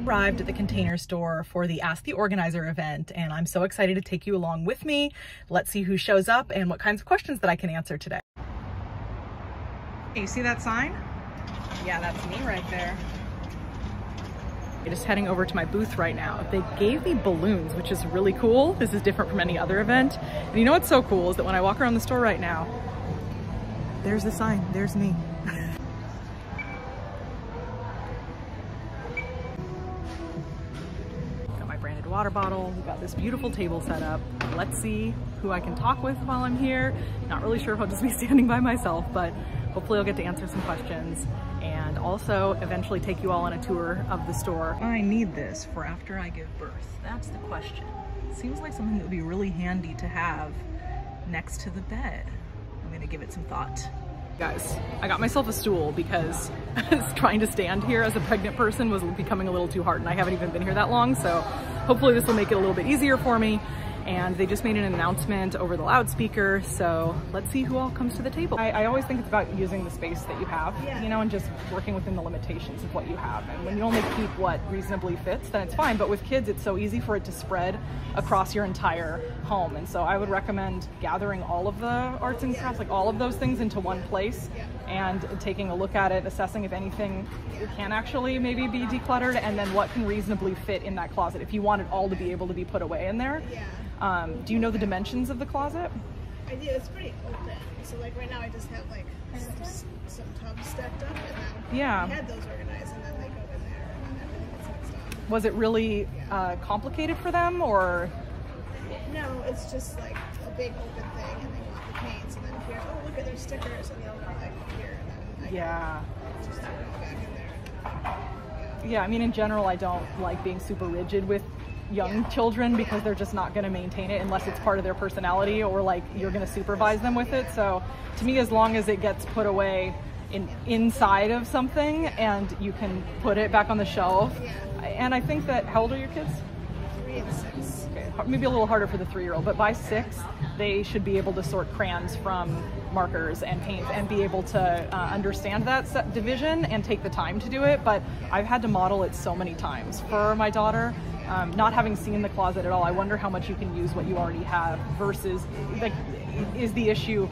Arrived at the Container Store for the Ask the Organizer event, and I'm so excited to take you along with me. Let's see who shows up and what kinds of questions that I can answer today. Hey, you see that sign? Yeah, that's me right there. I'm just heading over to my booth right now. They gave me balloons, which is really cool. This is different from any other event. And you know what's so cool is that when I walk around the store right now, there's the sign, there's me. Water bottle. We've got this beautiful table set up. Let's see who I can talk with while I'm here. Not really sure if I'll just be standing by myself, but hopefully I'll get to answer some questions and also eventually take you all on a tour of the store. I need this for after I give birth. That's the question. Seems like something that would be really handy to have next to the bed. I'm gonna give it some thought. Guys, I got myself a stool because trying to stand here as a pregnant person was becoming a little too hard, and I haven't even been here that long, so hopefully this will make it a little bit easier for me. And they just made an announcement over the loudspeaker, so let's see who all comes to the table. I always think it's about using the space that you have, you know, and just working within the limitations of what you have. And when you only keep what reasonably fits, then it's fine. But with kids, it's so easy for it to spread across your entire home. And so I would recommend gathering all of the arts and crafts, like all of those things into one place and taking a look at it, assessing if anything can actually maybe be decluttered, and then what can reasonably fit in that closet if you want it all to be able to be put away in there. Do you know the dimensions of the closet? I do. It's pretty open. So like right now I just have like some tubs stacked up, and then I had those organized, and then they go in there and then everything gets mixed up. Was it really complicated for them, or? No, it's just like a big open thing, and they want the paints, and then here, oh look at their stickers, and they'll go like here, and then I just throw it all back in there. Yeah, I mean in general I don't like being super rigid with young children because they're just not going to maintain it unless it's part of their personality or like you're going to supervise them with it. So to me, as long as it gets put away inside of something and you can put it back on the shelf. And I think that, how old are your kids? 3 and 6. Okay, maybe a little harder for the 3-year-old, but by 6 they should be able to sort crayons from markers and paints and be able to understand that division and take the time to do it. But I've had to model it so many times for my daughter. Not having seen the closet at all, I wonder how much you can use what you already have versus, like, is the issue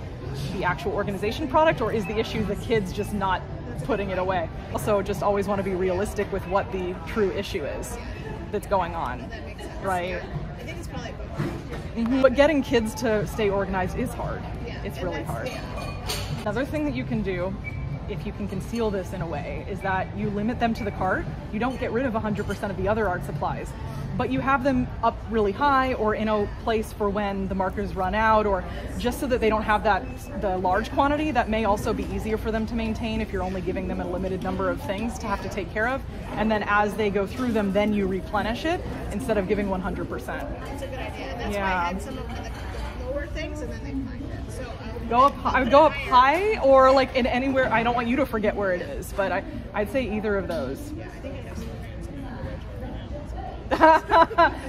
the actual organization product, or is the issue the kids just not putting it away? Also, just always want to be realistic with what the true issue is that's going on, right? I think it's probably both. But getting kids to stay organized is hard. It's really hard. Another thing that you can do, if you can conceal this in a way, is that you limit them to the cart. You don't get rid of 100% of the other art supplies, but you have them up really high or in a place for when the markers run out, or just so that they don't have the large quantity that may also be easier for them to maintain if you're only giving them a limited number of things to have to take care of. And then as they go through them, then you replenish it instead of giving 100%. That's a good idea. That's why I had some of the lower things, and then they find it. So I would go up high, or like in anywhere. I don't want you to forget where it is, but I'd say either of those. Yeah, I think I know some.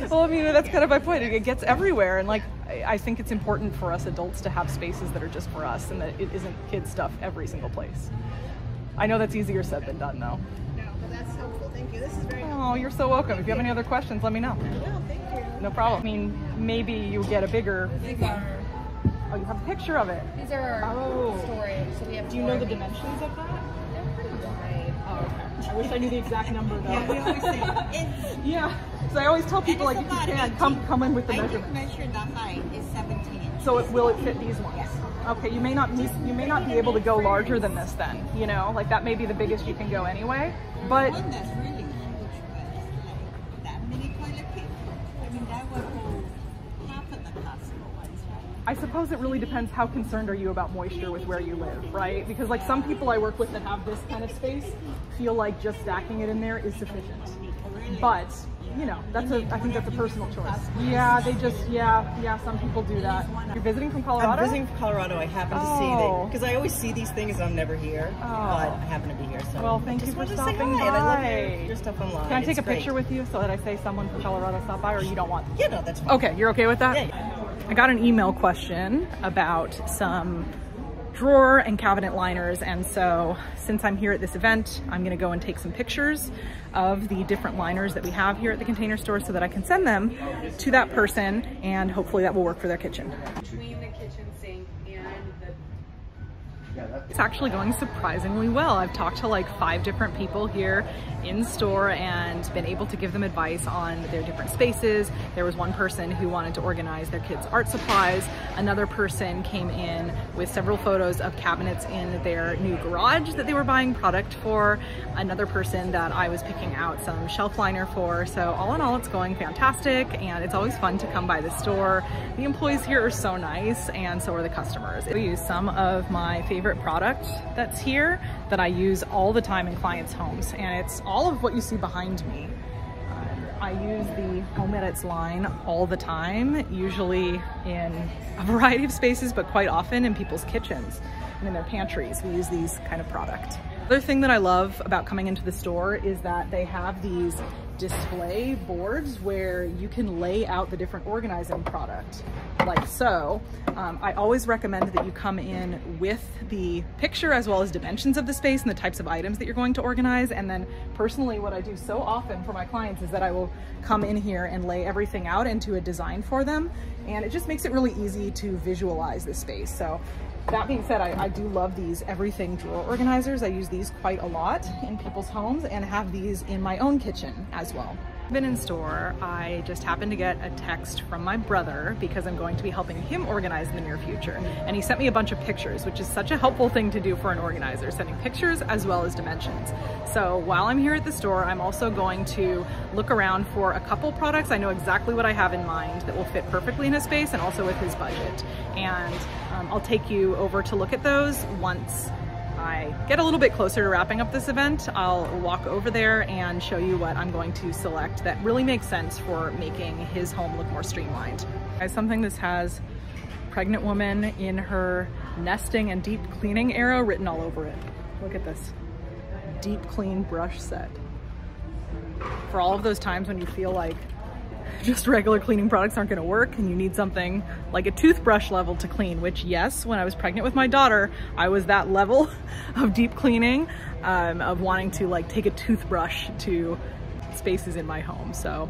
Well, I mean, that's kind of my point. It gets everywhere, and like I think it's important for us adults to have spaces that are just for us, and that it isn't kid stuff every single place. I know that's easier said than done, though. No, but that's helpful. Thank you. This is very helpful. Oh, you're so welcome. If you have any other questions, let me know. No, thank you. No problem. I mean, maybe you get a bigger. Oh, you have a picture of it. These are our storage. So we have. Do you know the dimensions of that? They're pretty wide. Oh, okay. I wish I knew the exact number though. Yeah, we always say it's. Yeah, so I always tell people, like, if you can, come in with the measurements. I just measured the height is 17 inches. So will it fit these ones? Yes. Okay, you may not be able to go larger than this then. You know, like that may be the biggest you can go anyway. But One that's really huge was like that mini toilet paper. I mean, that would hold half of the Costco ones, right? I suppose it really depends how concerned are you about moisture with where you live, right? Because like some people I work with that have this kind of space feel like just stacking it in there is sufficient. But, you know, I think that's a personal choice. Yeah, some people do that. You're visiting from Colorado? I'm visiting from Colorado. I happen to see that, because I always see these things and I'm never here, but I happen to be here. So well, thank you for stopping by. And I love your stuff online. Can I take a picture with you so that I say someone from Colorado stopped by, or you don't want? Yeah, no, that's fine. Okay, you're okay with that? Yeah. I got an email question about some drawer and cabinet liners. And so since I'm here at this event, I'm gonna go and take some pictures of the different liners that we have here at the Container Store so that I can send them to that person, and hopefully that will work for their kitchen. Between the kitchen sink and the... It's actually going surprisingly well. I've talked to like 5 different people here in store and been able to give them advice on their different spaces. There was one person who wanted to organize their kids' art supplies. Another person came in with several photos of cabinets in their new garage that they were buying product for. Another person that I was picking out some shelf liner for. So all in all, it's going fantastic, and it's always fun to come by the store. The employees here are so nice, and so are the customers. I use some of my favorite product that's here that I use all the time in clients' homes, and it's all of what you see behind me. I use the Home Edits line all the time, usually in a variety of spaces, but quite often in people's kitchens and in their pantries. We use these kind of product. Other thing that I love about coming into the store is that they have these display boards where you can lay out the different organizing product, like so. I always recommend that you come in with the picture as well as dimensions of the space and the types of items that you're going to organize. And then personally, what I do so often for my clients is that I will come in here and lay everything out into a design for them. And it just makes it really easy to visualize the space. So that being said, I do love these everything drawer organizers. I use these quite a lot in people's homes and have these in my own kitchen as well. Been in store, I just happened to get a text from my brother because I'm going to be helping him organize in the near future. And he sent me a bunch of pictures, which is such a helpful thing to do for an organizer, sending pictures as well as dimensions. So while I'm here at the store, I'm also going to look around for a couple products. I know exactly what I have in mind that will fit perfectly in his space and also with his budget. And I'll take you over to look at those once I get a little bit closer to wrapping up this event. I'll walk over there and show you what I'm going to select that really makes sense for making his home look more streamlined. Something that has pregnant woman in her nesting and deep cleaning era written all over it. Look at this deep clean brush set. For all of those times when you feel like just regular cleaning products aren't gonna work and you need something like a toothbrush level to clean, which yes, when I was pregnant with my daughter, I was that level of deep cleaning, of wanting to like take a toothbrush to spaces in my home. So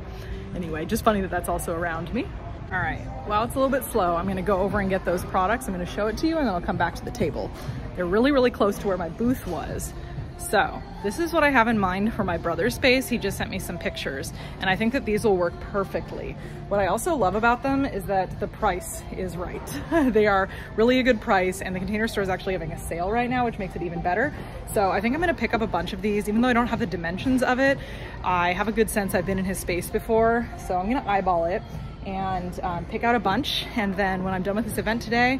anyway, just funny that that's also around me. All right, while it's a little bit slow, I'm gonna go over and get those products. I'm gonna show it to you and then I'll come back to the table. They're really, really close to where my booth was. So this is what I have in mind for my brother's space. He just sent me some pictures and I think that these will work perfectly. What I also love about them is that the price is right. They are really a good price, and the Container Store is actually having a sale right now, which makes it even better. So I think I'm gonna pick up a bunch of these, even though I don't have the dimensions of it. I have a good sense I've been in his space before, so I'm gonna eyeball it and pick out a bunch. And then when I'm done with this event today,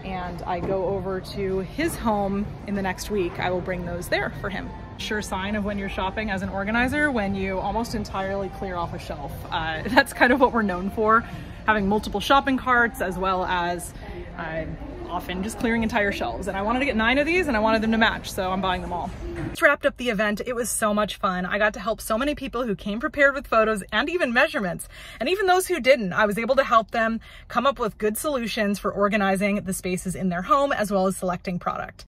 and I go over to his home in the next week, I will bring those there for him. Sure sign of when you're shopping as an organizer, when you almost entirely clear off a shelf. That's kind of what we're known for, having multiple shopping carts as well as often just clearing entire shelves. And I wanted to get 9 of these and I wanted them to match, so I'm buying them all. This wrapped up the event. It was so much fun. I got to help so many people who came prepared with photos and even measurements. And even those who didn't, I was able to help them come up with good solutions for organizing the spaces in their home as well as selecting product.